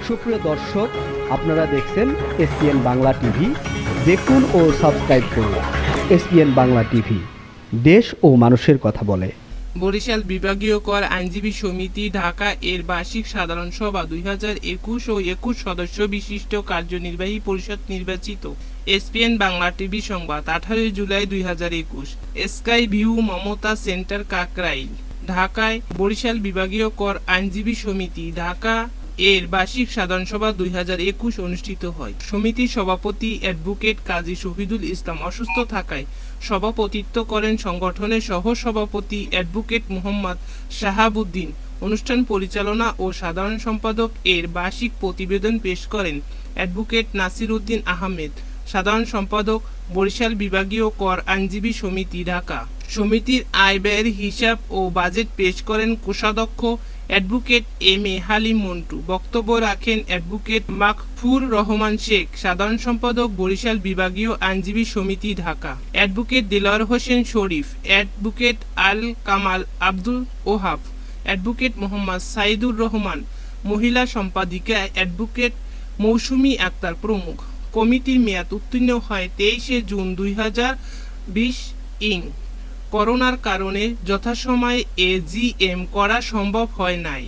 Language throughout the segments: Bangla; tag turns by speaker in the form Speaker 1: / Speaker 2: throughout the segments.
Speaker 1: সুপ্রিয় দর্শক, আপনারা দেখছেন এসপিএন বাংলা টিভি। দেখুন ও সাবস্ক্রাইব করুন এসপিএন বাংলা টিভি, দেশ ও মানুষের কথা বলে।
Speaker 2: বরিশাল বিভাগীয় কর আইনজীবী সমিতি ঢাকা এর বার্ষিক সাধারণ সভা 2021 ও 21 সদস্য বিশিষ্ট কার্যনির্বাহী পরিষদ নির্বাচিত। এসপিএন বাংলা টিভি সংবাদ 18 July 2021। Sky view Mamata centre Kakrail. ঢাকায় বরিশাল বিভাগীয় কর আইনজীবী সমিতি ঢাকা এর বার্ষিক সাধারণ সভা 2021 অনুষ্ঠিত হয়। সমিতির সভাপতি অ্যাডভোকেট কাজী শহীদুল ইসলাম অসুস্থ থাকায় সভাপতিত্ব করেন সংগঠনের সহ সভাপতি অ্যাডভোকেট মোহাম্মদ শাহাবুদ্দিন। অনুষ্ঠান পরিচালনা ও সাধারণ সম্পাদক এর বার্ষিক প্রতিবেদন পেশ করেন অ্যাডভোকেট নাসির উদ্দিন আহমেদ, সাধারণ সম্পাদক বরিশাল বিভাগীয় কর আইনজীবী সমিতি ঢাকা। সমিতির আয় ব্যয়ের হিসাব ও বাজেট পেশ করেন কোষাধ্যক্ষ advocate M A Halim Montu. বক্তব্য রাখেন অ্যাডভোকেট মাকফুর রহমান শেখ, সাধারণ সম্পাদক বরিশাল বিভাগীয় আইনজীবী সমিতি ঢাকা। অ্যাডভোকেট দেলোয়ার হোসেন শরীফ, অ্যাডভোকেট আল কামাল আব্দুল ওহাব, অ্যাডভোকেট মোহাম্মদ সাইদুর রহমান, মহিলা সম্পাদিকা অ্যাডভোকেট মৌসুমী আক্তার প্রমুখ। কমিটির মেয়াদ উত্তীর্ণ হয় 23 জুন 2020। করোনার কারণে যথাসময়ে এজিএম করা সম্ভব হয় নাই।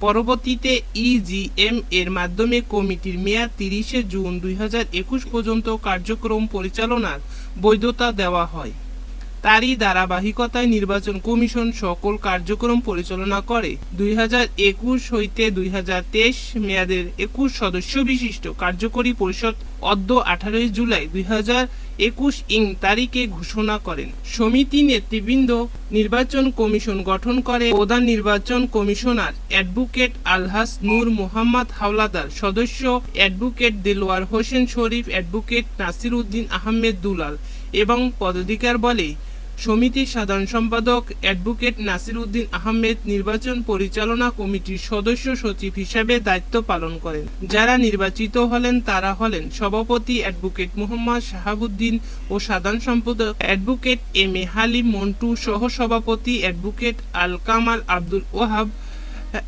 Speaker 2: পরবর্তীতে ইজিএম এর মাধ্যমে কমিটির মেয়াদ 30 জুন 2021 পর্যন্ত কার্যক্রম পরিচালনার বৈধতা দেওয়া হয়। তারই ধারাবাহিকতায় নির্বাচন কমিশন সকল কার্যক্রম পরিচালনা করে। 2021 হইতে 2023 মেয়াদের 21 সদস্য বিশিষ্ট কার্যকরী পরিষদ অদ্য 18 জুলাই 2021 তারিখে ঘোষণা করেন। সমিতি নেতৃবৃন্দ নির্বাচন কমিশন গঠন করে। প্রধান নির্বাচন কমিশনার অ্যাডভোকেট আলহাস নূর মোহাম্মদ হাওলাদার, সদস্য অ্যাডভোকেট দেলোয়ার হোসেন শরীফ, অ্যাডভোকেট নাসির উদ্দিন আহমেদ দুলাল এবং পদাধিকার বলে সমিতির সাধারণ সম্পাদক অ্যাডভোকেট নাসির উদ্দিন আহমেদ নির্বাচন পরিচালনা কমিটির সদস্য সচিব হিসাবে দায়িত্ব পালন করেন। যারা নির্বাচিত হলেন তারা হলেন সভাপতি অ্যাডভোকেট মোহাম্মদ শাহাবুদ্দিন ও সাধারণ সম্পাদক advocate M A Halim Montu, সহ সভাপতি advocate Al Kamal Abdul Wahab,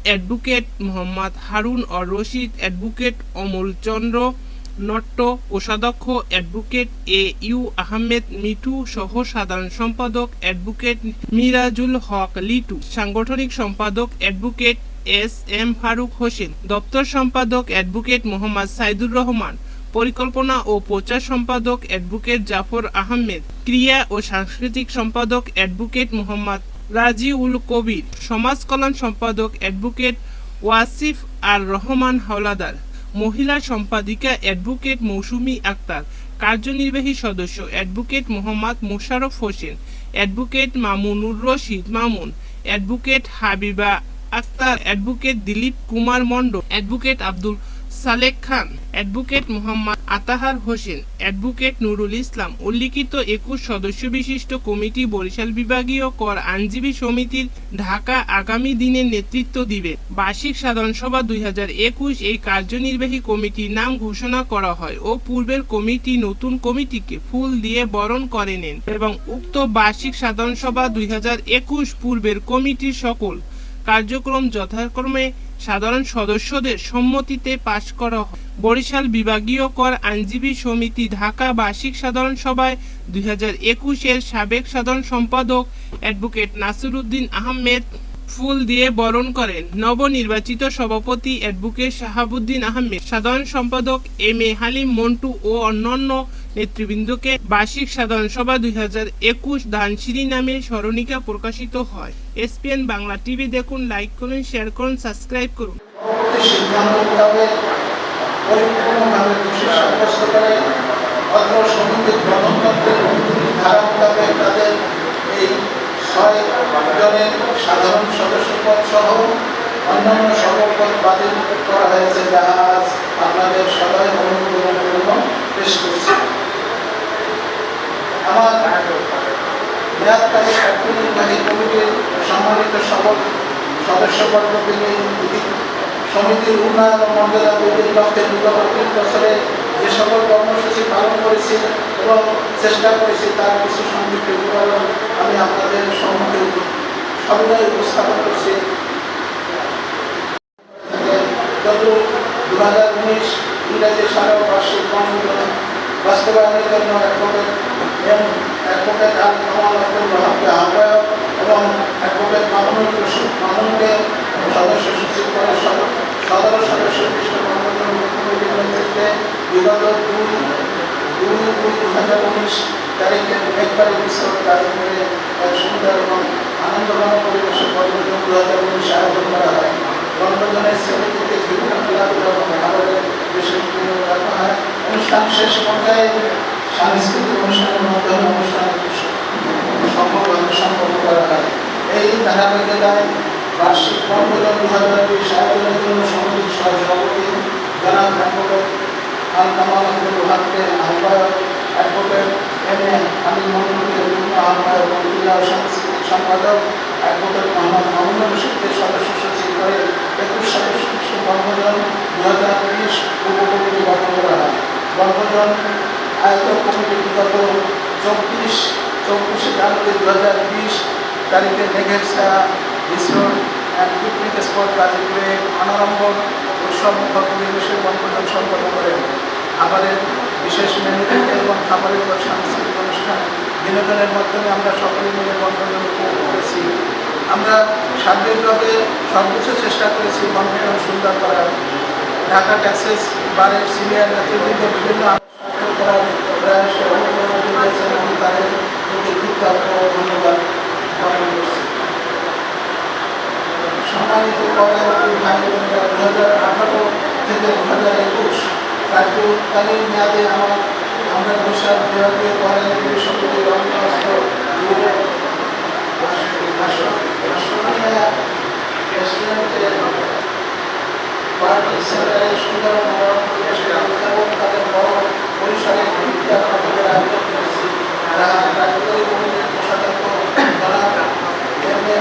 Speaker 2: advocate Mohammad Harun Or Rashid, advocate Amal Chandra Natta, কোষাধ্যক্ষ advocate A U Ahmed Mithu, সহ সাধারণ সম্পাদক অ্যাডভোকেট মিরাজুল হক লিটু, সাংগঠনিক সম্পাদক advocate S M Faruk Hossain, দপ্তর সম্পাদক অ্যাডভোকেট মোহাম্মদ সাইদুর রহমান, পরিকল্পনা ও প্রচার সম্পাদক অ্যাডভোকেট জাফর আহমেদ, ক্রিয়া ও সাংস্কৃতিক সম্পাদক অ্যাডভোকেট মোহাম্মদ রাজিউল কবির, সমাজ কল্যাণ সম্পাদক অ্যাডভোকেট ওয়াসিফ আর রহমান হাওলাদার, মহিলা সম্পাদিকা অ্যাডভোকেট মৌসুমী আক্তার, কার্যনির্বাহী সদস্য advocate Mohammad Mosharraf Hossain, advocate Mamunur Rashid Mamun, advocate Habiba Akter, advocate Dilip Kumar Mondal, advocate Abdul Salek Khan, advocate Mohammad Atahar Hossain, advocate Nurul Islam. উল্লিখিত 21 সদস্য বিশিষ্ট কমিটি বরিশাল বিভাগীয় কর আইনজীবী সমিতির ঢাকা আগামী দিনের নেতৃত্ব দিবে। বার্ষিক সাধারণ সভা 2021 এই কার্যনির্বাহী কমিটির নাম ঘোষণা করা হয় ও পূর্বের কমিটি নতুন কমিটিকে ফুল দিয়ে বরণ করে নেন এবং উক্ত বার্ষিক সাধারণ সভা 2021 পূর্বের কমিটির সকল কার্যক্রম যথাক্রমে সাধারণ সদস্যদের সম্মতিতে পাশ করা হয়। বরিশাল বিভাগীয় কর আইনজীবী সমিতি ঢাকা বার্ষিক সাধারণ সভায় 2021 এর সাবেক সাধারণ সম্পাদক অ্যাডভোকেট নাসির উদ্দিন আহমেদ ফুল দিয়ে বরণ করেন। নবনির্বাচিত সভাপতি অ্যাডভোকেট শাহাবুদ্দিন আহমেদ, সাধারণ সম্পাদক এম এ হালিম মন্টু ও অন্যান্য নেতৃবৃন্দকে বার্ষিক সাধারণ সভা 2021 দানশিরি নামে স্মরণিকা প্রকাশিত হয়। এসপিএন বাংলা টিভি দেখুন, লাইক করুন, শেয়ার করুন, সাবস্ক্রাইব করুন।
Speaker 3: সাধারণ সদস্য পদ সহ অন্যান্য সকল পদ বাতিল করা হয়েছে, যা আজ আপনাদের সবাই অনুমোদনের জন্য পেশ করছি। আমার মেয়াদকালী কার্যনির্বাহী কমিটির সম্মানিত সকল সদস্যবর্গকে সমিতির উন্নয়ন ও মর্যাদা বৃদ্ধির লক্ষ্যে বিগত 3 বছরে যে সকল কর্মসূচি পালন করেছি এবং চেষ্টা করেছি তার কিছু সংক্ষিপ্ত বিবরণ আমি আপনাদের সম্মুখে সবিনয় উপস্থাপন করছি। যত 2019 ইংরেজি সালের বার্ষিক কর্মসূচি বাস্তবায়নের জন্য অ্যাডভোকেট আল কামাল আব্দুল ওয়াহাবকে আহ্বায়ক এবং অ্যাডভোকেট মামুনকে সদস্য সচিব করে সাধারণ সদস্য বিশিষ্ট কর্মকর্তার মুখ্যমন্ত্রীর নেতৃত্বে বিগত 2/2/2019 তারিখে একবারে বিশ্বর তারিখ করে এক সুন্দর এবং আনন্দঘন পরিবেশে বনভোজন 2019 আয়োজন করা হয়। বনভোজনের শ্রেণীতে বিভিন্ন খেলাধুলা এবং খাবারের বিশেষ বিনিয়োগ রাখা হয়। অনুষ্ঠান শেষ পর্যায়ে সাংস্কৃতিক অনুষ্ঠানের মাধ্যমে অনুষ্ঠান সম্পন্ন করা হয়। এই ধারাবাহিকতায় বার্ষিক বনভোজন 2020 আয়োজনের জন্য সমিতির সভাপতি জনাব অ্যাডভোকেট আল কামাল আব্দুল ওয়াহাবকে আহ্বায়ক, অ্যাডভোকেট এম এ আমির মোহাম্মদকে যুগ্ম আহ্বায়ক এবং ক্রীড়া ও সাংস্কৃতিক সম্পাদক অ্যাডভোকেট মোহাম্মদ মামুনুর রশিদকে সদস্য সচিব করে 21 সদস্য বিশিষ্ট বনভোজন 2020 উপকমিটি গঠন করা হয়। বনভোজন আয়োজক কমিটি বিগত 24 জানুয়ারি 2020 তারিখে মেঘের ছায়া রিসোর্ট অ্যান্ড পিকনিক স্পট গাজীপুরে অনারম্বর উৎসবমুখর পরিবেশে বনভোজন সম্পন্ন করেন। খাবারের বিশেষ মেনু থেকে এবং খাবারের পর সাংস্কৃতিক অনুষ্ঠান বিনোদনের মাধ্যমে আমরা সকলে মিলে বনভোজন উপভোগ করেছি। আমরা সার্বিকভাবে সর্বোচ্চ চেষ্টা করেছি বনভোজন সুন্দর করার। ঢাকা ট্যাক্সেস বারের সিনিয়র নেতৃবৃন্দ বিভিন্ন করার প্রয়াসে অনুপ্রেরণা দিয়েছেন এবং তাদের প্রতি কৃতজ্ঞ ও ধন্যবাদ জ্ঞাপন করছি। সম্মানিত পরবর্তী ভাই বোনেরা, 2018 থেকে 2021 কার্যকালীন মেয়াদে আমরা বৈশাখ বিভাগীয় কলেজ সমিতির অন্তর্গত রেস্টুরেন্টে পার্টি সেন্টারে সুন্দর মনোরম পরিবেশে এবং তাদের বড় পরিসরে প্রতিযোগিতার আয়োজন করেছি। কার্যকরী কমিটির কোষাধ্যক্ষ জনাব এম এ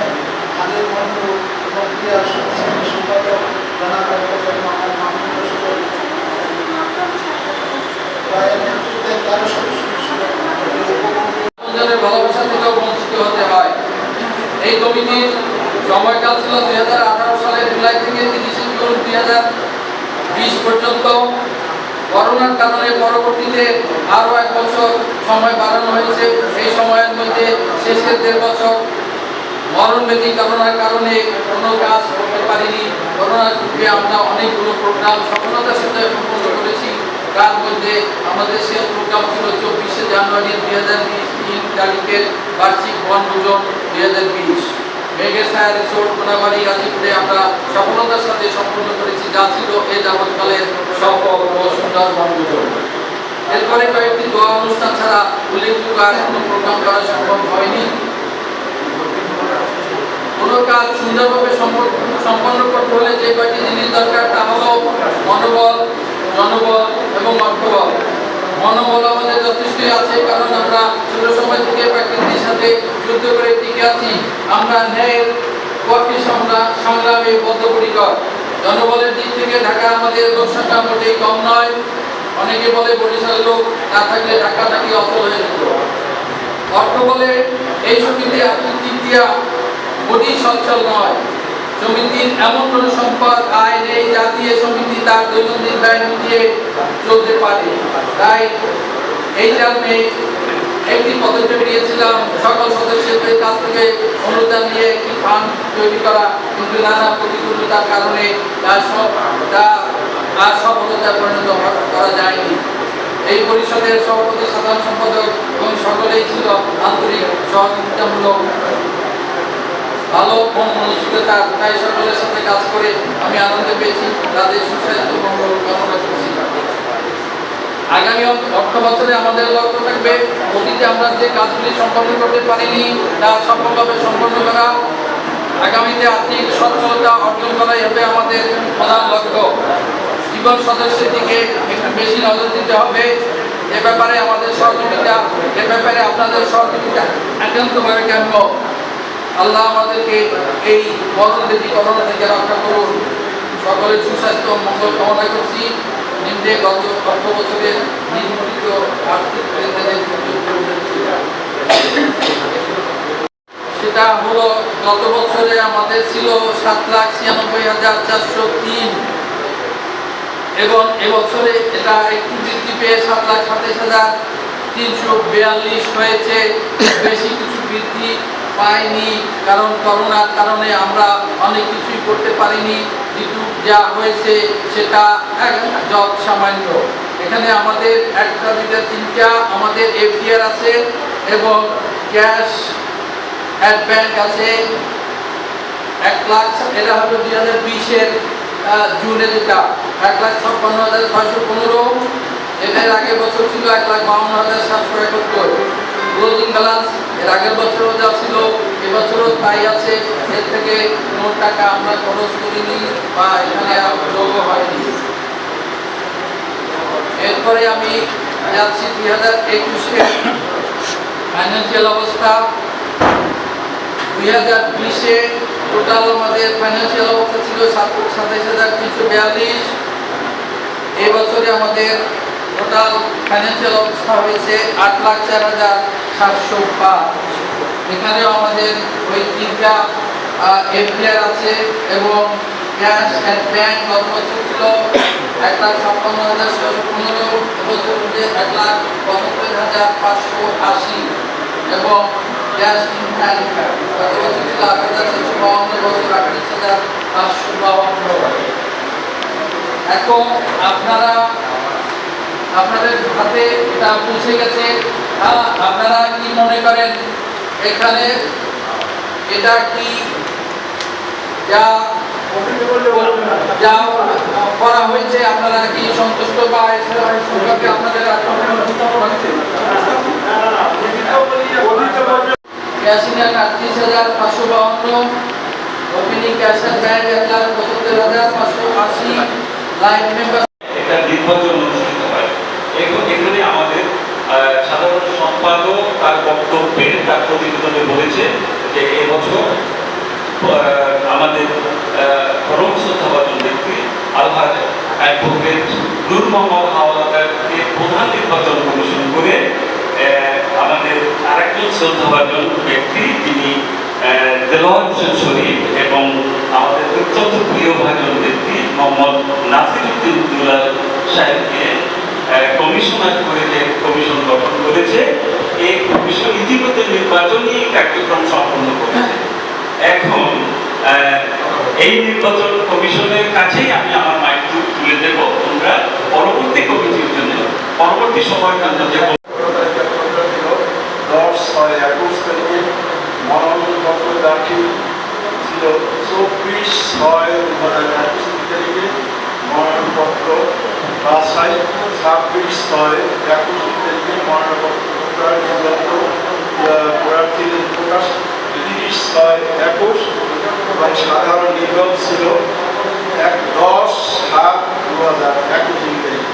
Speaker 3: আমির বন্ধু এবং ক্রীড়া সংস্কৃতি সম্পাদক জনাব অ্যাডভোকেট মোহাম্মদ মামুনুর রশিদ নেতৃত্বে 13 সদস্য
Speaker 4: ভালোবাসা থেকেও বঞ্চিত হতে হয়। এই কমিটির সময়কাল ছিল 2018 সালের জুলাই থেকে 30 জুন 2020 পর্যন্ত। করোনার কারণে পরবর্তীতে আরও 1 বছর সময় বাড়ানো হয়েছে। এই সময়ের মধ্যে শেষের 1.5 বছর মরণব্যাধি করোনার কারণে কোনো কাজ করতে পারিনি। করোনার যুগে আমরা অনেকগুলো প্রোগ্রাম সফলতার সাথে সম্পন্ন করেছি। তার মধ্যে আমাদের শেষ প্রোগ্রাম ছিল 24 জানুয়ারি 2020 তারিখের বার্ষিক বনভোজন 2020 মেঘের ছায়া রিসোর্ট কোনাবাড়ি গাজীপুরে আমরা সফলতার সাথে সম্পন্ন করেছি, যা ছিল এ যাবৎকালের সফল ও সুন্দর বনভোজন। এরপরে কয়েকটি দোয়া অনুষ্ঠান ছাড়া উল্লেখযোগ্য আর কোনো প্রোগ্রাম করা সম্ভব হয়নি। কোনো কাজ সুন্দরভাবে সম্পন্ন করতে হলে যে কয়েকটি জিনিস দরকার তা হলো মনোবল, জনবল এবং অর্থবল। মনোবল আমাদের যথেষ্টই আছে, কারণ আমরা ছোট সময় থেকে প্রকৃতির সাথে যুদ্ধ করে টিকে আছি। আমরা ন্যায়ের পক্ষে সংগ্রামে বদ্ধপরিকর। জনবলের দিক থেকে ঢাকা আমাদের লোকসংখ্যা মোটেই কম নয়। অনেকে বলে বরিশাল লোক না থাকলে ঢাকা থাকি অচল হয়ে যেত। অর্থবলে এই সমিতি আর্থিক দিক দিয়া মোটেই সচ্ছল নয়। সমিতির এমন কোনো সম্পদ আয় নেই যা দিয়ে সমিতি তার দৈনন্দিন ব্যয় মিটিয়ে চলতে পারে। তাই এই কারণে একটি পদক্ষেপ নিয়েছিলাম সকল সদস্যদের কাছ থেকে অনুদান নিয়ে একটি ফান্ড তৈরি করা, কিন্তু নানা প্রতিকূলতার কারণে তা সফলতায় পরিণত করা যায়নি। এই পরিষদের সভাপতি, সাধারণ সম্পাদক এবং সকলেই ছিল আন্তরিক সহযোগিতামূলক, ভালো মানসিকতা। তাই সকলের সাথে কাজ করে আমি আনন্দ পেয়েছি। তাদের সুস্বাস্থ্য মঙ্গল কামনা করছি। আগামী অর্থ বছরে আমাদের লক্ষ্য থাকবে অতীতে আমরা যে কাজগুলি সম্পন্ন করতে পারিনি তা সফলভাবে সম্পন্ন করা। আগামীতে আর্থিক সচ্ছলতা অর্জন করাই হবে আমাদের প্রধান লক্ষ্য। জীবন সদস্যের দিকে একটু বেশি নজর দিতে হবে। এ ব্যাপারে আমাদের সহযোগিতা, এ ব্যাপারে আপনাদের সহযোগিতা একান্তভাবে কাম্য। আল্লাহ আমাদেরকে এই মরণব্যাধি করোনা থেকে রক্ষা করুন। সকলের সুস্বাস্থ্য মঙ্গল কামনা করছি। নিম্নে গত অর্থ বছরের নির্ধারিত আর্থিক লেনদেনের সেটা হলো, গত বছরে আমাদের ছিল 7,96,403। এবং এবছরে এটা একটু বৃদ্ধি পেয়ে 7,27,342 হয়েছে। বেশি কিছু বৃদ্ধি পাইনি, কারণ করোনার কারণে আমরা অনেক কিছুই করতে পারিনি। যেটুকু যা হয়েছে সেটা যত সামান্য। এখানে আমাদের একটা দুইটা তিনটা আমাদের এফডিআর আছে এবং ক্যাশ অ্যাট ব্যাংক আছে 1 লাখ। এটা হলো 2020-এর জুনে, যেটা 1,56,615। এর আগের বছর ছিল 1,52,771। ক্লোজিং ব্যালেন্স এর আগের বছরও যা ছিল এবছরও তাই আছে। এর থেকে কোনো টাকা আমরা খরচ করিনি বা এখানে যোগ হয়নি। এরপরে আমি যাচ্ছি 2021-এর ফাইন্যান্সিয়াল অবস্থা। 2020-এ টোটাল আমাদের ফাইন্যান্সিয়াল অবস্থা ছিল 27,342। এই বছরে আমাদের টোটাল ফাইন্যান্সিয়াল অবস্থা হয়েছে 8,04,705। এখানেও আমাদের ওই তিনটা এফডিআর আছে এবং ক্যাশ অ্যাট ব্যাংক গত বছর ছিল 1,56,615, এবছর হচ্ছে 1,75,580 এবং ক্যাশ ইন হ্যান্ড গত বছর ছিল 8,752, বছর 28,552। এখন আপনাদের হাতে এটা পৌঁছে গেছে। আপনারা কি মনে করেন এখানে এটা কি যা করা হয়েছে আপনারা কি সন্তুষ্ট বা সম্পর্কে আপনাদের cash in hand 38,552, opening cash at bank 1,72,580, line member
Speaker 5: একটা নির্বাচন অনুষ্ঠিত হয়। এখানে আমাদের সাধারণ সম্পাদক তার বক্তব্যে তার প্রতিবেদনে বলেছে যে এবছর আমাদের পরম শ্রদ্ধাভাজন ব্যক্তি আলহাজ অ্যাডভোকেট নূর মোহাম্মদ হাওলাদারকে প্রধান নির্বাচন কমিশন করে আমাদের আরেকজন শ্রদ্ধাভাজন ব্যক্তি তিনি দেলোয়ার হোসেন শরীফ এবং আমাদের অত্যন্ত প্রিয় ভাজন ব্যক্তি মোহাম্মদ নাসিরউদ্দিন দুলাল সাহেবকে কমিশনার করে যে কমিশন গঠন করেছে। এই কমিশন ইতিমধ্যে নির্বাচনী কার্যক্রম সম্পন্ন করেছে। এখন এই নির্বাচন কমিশনের কাছেই আমি আমার মাইক্রো তুলে দেব। তোমরা পরবর্তী কমিটির জন্য পরবর্তী সময়ের জন্য যে
Speaker 6: 10/6/21 তারিখে মনোনয়নপত্র দাখিল ছিল 24/6/2021 তারিখে মনোনয়নপত্র বাছাই 26/6/21 তারিখে মনোনয়নপত্র প্রার্থীদের প্রকাশ 30/6/21 এবং সাধারণ নির্বাচন ছিল 10/7/2021 তারিখে।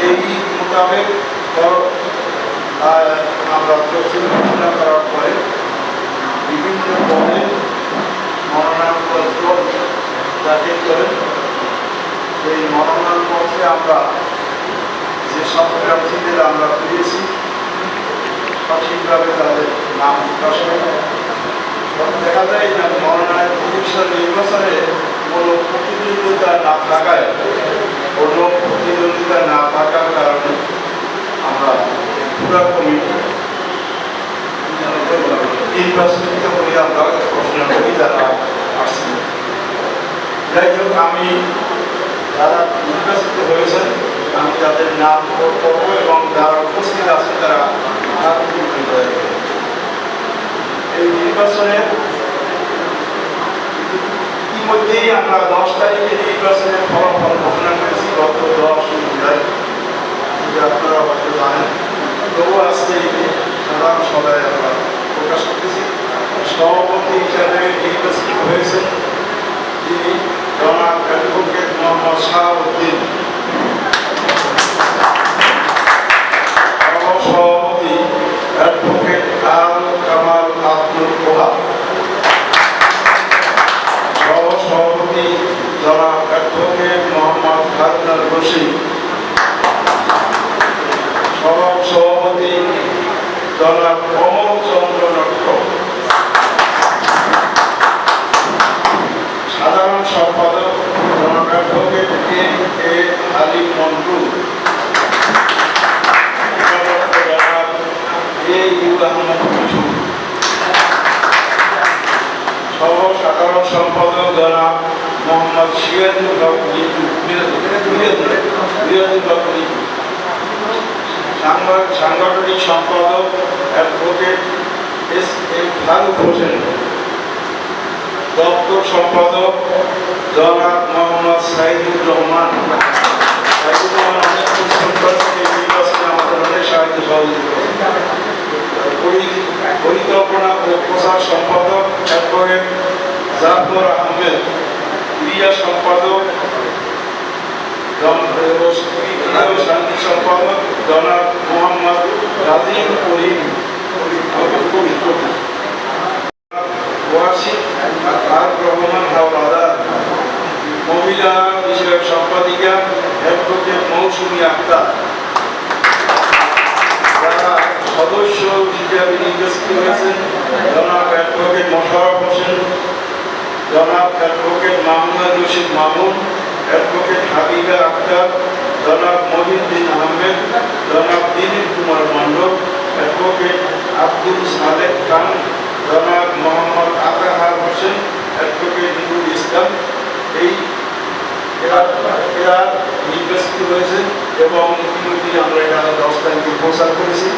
Speaker 6: এই মোতাবেক আমরা তফসিল ঘোষণা করার পরে বিভিন্ন পদে মনোনয়নপত্র দাখিল করেন। এই মনোনয়নপত্রে আমরা যেসব প্রার্থীদের আমরা পেয়েছি সঠিকভাবে তাদের নাম প্রকাশ করে দেখা যায় না। মনোনয়ন কমিশন নির্বাচনে কোনো প্রতিদ্বন্দ্বিতা না থাকার কারণে আমরা পুরা কমিটি নির্বাচনিত করে আমরা ঘোষণা করি যারা আসছেন। যাই হোক, আমি যারা নির্বাচিত হয়েছেন আমি তাদের নাম করবো এবং যারা উপস্থিত আছে তারা এই নির্বাচনে ইতিমধ্যেই আমরা 10 তারিখে নির্বাচনের ফলাফল ঘোষণা করেছি, গত 10 জুলাই। আপনারা হয়তো জানেন, তবু আজকে সাধারণ সভায় আমরা প্রকাশ করতেছি। সভাপতি হিসাবে নির্বাচিত হয়েছেন যিনি জনাব অ্যাডভোকেট মোহাম্মদ শাহাবুদ্দিন। সভাপতি অ্যাডভোকেট আল কামাল আব্দুল ওহাব। সহসভাপতি জনাব অ্যাডভোকেট মোহাম্মদ হারুন রশিদ। সভাপতি জনাব কমল চন্দ্র নক্ষ। সাধারণ সম্পাদক জনাব অ্যাডভোকেট কে সাধারণ সম্পাদক জনাব মোহাম্মদ সিরাজুল হক লিটু, সাংগঠনিক সম্পাদক advocate S M Faruk Hossain, দপ্তর সম্পাদক জনাব মোহাম্মদ সাইদুর রহমান। অনেক পরিশ্রম করেছেন, এই নির্বাচনে আমাদের অনেক সাহায্য সহযোগিতা করেছেন। পরিকল্পনা ও প্রচার সম্পাদক অ্যাডভোকেট জাফর আহমেদ, ক্রিয়া সম্পাদক শান্তি সম্পাদক জনাব মোহাম্মদ রাজিম করিম, ওয়াসিফ আর রহমান হাওলাদার, মহিলা বিষয়ক সম্পাদিকা অ্যাডভোকেট মৌসুমী আক্তার। যারা সদস্য হিসাবে নির্বাচিত হয়েছেন জনাব অ্যাডভোকেট মোশাররফ হোসেন, জনাব অ্যাডভোকেট মাহমুদ রশিদ মামুন, অ্যাডভোকেট হাবিবা আক্তার, জনাব মহিউদ্দিন আহমেদ, জনাব দিলীপ কুমার মণ্ডল, অ্যাডভোকেট আব্দুল সালেক খান, জনাব মোহাম্মদ আতাহার হোসেন, অ্যাডভোকেট নুরুল ইসলাম। এরা নির্বাচিত হয়েছে এবং ইতিমধ্যে আমরা এটা 10 তারিখে প্রচার করেছি।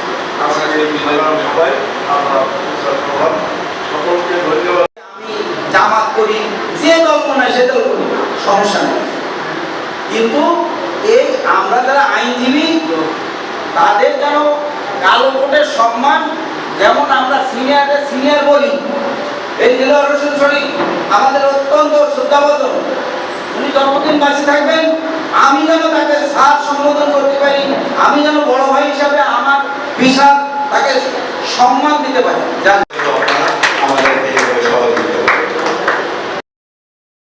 Speaker 6: আজকে এই সাধারণ সভায় আমরা প্রচার করলাম। সকলকে ধন্যবাদ।
Speaker 3: আমি জামাত করি, যে দল মনে হয় সে দল করি, সমস্যা নেই। কিন্তু এই আমরা যারা আইনজীবী তাদের যেন কালো কোটের সম্মান, যেমন আমরা সিনিয়র বলি, এই দিলওয়ার হোসেন শরীফ আমাদের অত্যন্ত শ্রদ্ধাভাজন, উনি জন্মদিন বাঁচে থাকবেন, আমি যেন তাকে স্যার সম্বোধন করতে পারি, আমি যেন বড় ভাই হিসাবে আমার বিশাল তাকে সম্মান দিতে পারি। জানি